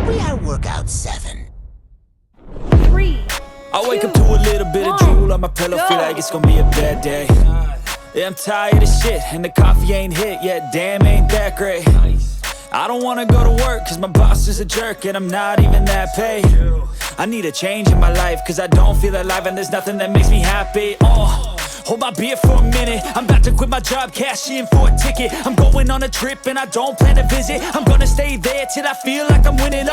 We are workout 7. 3, I wake up to a little bit of drool on my pillow, feel like it's gonna be a bad day. Yeah, I'm tired of shit, and the coffee ain't hit yet, damn, ain't that great. I don't wanna go to work, cause my boss is a jerk, and I'm not even that paid. I need a change in my life, cause I don't feel alive, and there's nothing that makes me happy. Hold my beer for a minute, I'm about to quit my job, cash in for a ticket. I'm going on a trip and I don't plan to visit. I'm gonna stay there till I feel like I'm winning,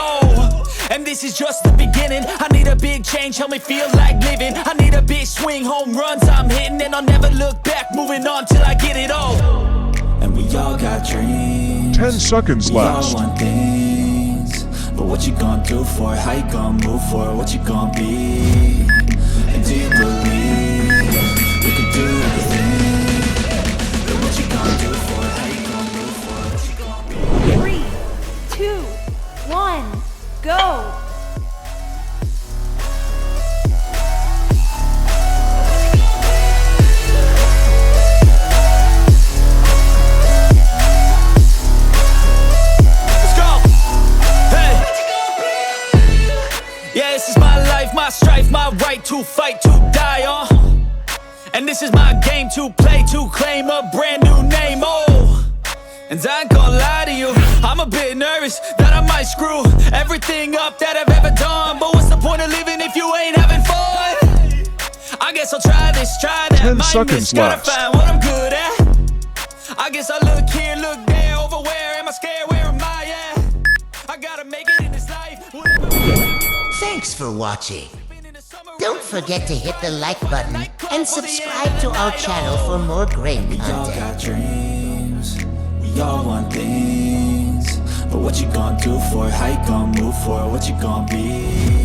and this is just the beginning. I need a big change, help me feel like living. I need a big swing, home runs I'm hitting, and I'll never look back, moving on till I get it all. And we all got dreams, 10 seconds we all left. want things, but what you gonna do for it? How you gonna move for it? What you gonna be? And do you believe we can do anything? But what you gonna do for it? How you gonna move for it? What you gonna be? 3, 2, 1, go! My strife, my right to fight, to die on. And this is my game to play, to claim a brand new name, And I ain't gonna lie to you, I'm a bit nervous that I might screw everything up that I've ever done. But what's the point of living if you ain't having fun? I guess I'll try this, try that. 10 Might seconds miss, gotta left. find what I'm good at. I guess I look here, look there, over where am I scared, where am I at? I gotta make it in this life. Thanks for watching. Don't forget to hit the like button and subscribe to our channel for more great We all content. got dreams, we all want things, but what you gonna do for it? How you gonna move for it? What you gonna be?